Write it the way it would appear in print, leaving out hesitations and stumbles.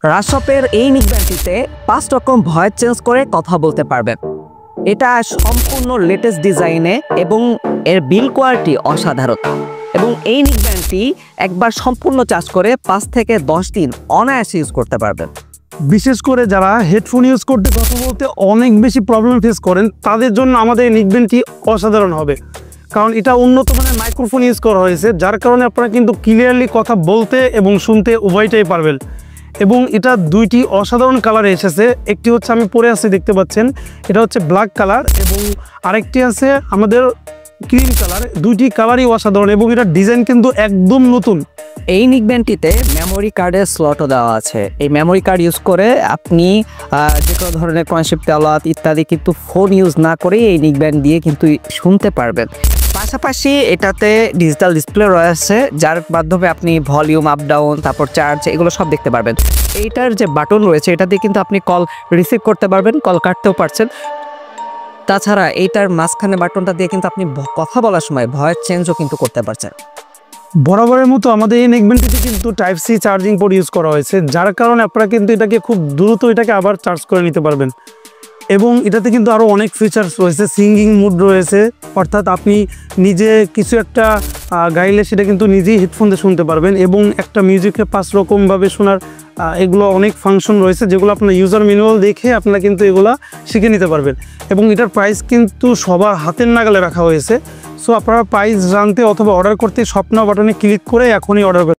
রাশপের এই নিকব্যান্ডটিতে 5 রকম voice change করে কথা বলতে পারবেন। এটা সম্পূর্ণ লেটেস্ট ডিজাইনে এবং এর বিল্ড কোয়ালিটি অসাধারণ। এবং এই নিকব্যান্ডটি একবার সম্পূর্ণ চার্জ করে 5 থেকে 10 দিন অনায়াসে ইউজ করতে পারবেন। বিশেষ করে যারা হেডফোন ইউজ করতে কথা বলতে অনেক বেশি প্রবলেম ফেস করেন, তাদের জন্য আমাদের এই নিকব্যান্ডটি অসাধারণ হবে। কারণ এটা উন্নত মানের মাইক্রোফোন ইউজ করা হয়েছে, যার কারণে আপনারা কিন্তু ক্লিয়ারলি কথা বলতে এবং শুনতে উভয়টাই পারবেন। এবং এটা দুইটি অসাধারণ কালারে এসেছে। একটি হচ্ছে আমি পরে আছি দেখতে পাচ্ছেন, এটা হচ্ছে ব্ল্যাক কালার, এবং আরেকটি আছে আমাদের ক্রিম কালার। দুইটি কালারই অসাধারণ এবং এটার ডিজাইন কিন্তু একদম নতুন। এই নিকব্যান্ডটিতে মেমোরি কার্ডের স্লটও দেওয়া আছে। এই মেমোরি কার্ড ইউজ করে আপনি যে কোনো ধরনের কনসেপ্ট তেলাওয়াত ইত্যাদি কিন্তু ফোন ইউজ না করেই এই নিকব্যান্ড দিয়ে কিন্তু শুনতে পারবেন। পাশাপাশি এটাতে ডিজিটাল ডিসপ্লে রয়েছে, যার মাধ্যমে আপনি ভলিউম আপ ডাউন, তারপর চার্জ, এগুলো সব দেখতে পারবেন। এইটার যে বাটন রয়েছে এটা দিয়ে কিন্তু আপনি কল রিসিভ করতে পারবেন, কল কাটতেও পারছেন। তাছাড়া এইটার মাঝখানে বাটনটা দিয়ে কিন্তু আপনি কথা বলার সময় ভয়েস চেঞ্জও কিন্তু করতে পারছেন। বরাবরের মতো আমাদের এই নেকব্যান্ডটিতে কিন্তু type C charging port use করা হয়েছে, যার কারণে আপনারা কিন্তু এটাকে খুব দ্রুত এটাকে আবার চার্জ করে নিতে পারবেন। এবং এটাতে কিন্তু আরও অনেক ফিচার্স রয়েছে। সিঙ্গিং মুড রয়েছে, অর্থাৎ আপনি নিজে কিছু একটা গাইলে সেটা কিন্তু নিজেই হেডফোন দিয়ে শুনতে পারবেন। এবং একটা মিউজিকে 5 রকমভাবে শোনার এগুলো অনেক ফাংশন রয়েছে, যেগুলো আপনার ইউজার ম্যানুয়াল দেখে আপনারা কিন্তু এগুলো শিখে নিতে পারবেন। এবং এটার প্রাইস কিন্তু সবার হাতের নাগালে রাখা হয়েছে। সো আপনারা প্রাইস জানতে অথবা অর্ডার করতে স্বপ্ন বাটনে ক্লিক করে এখনই অর্ডার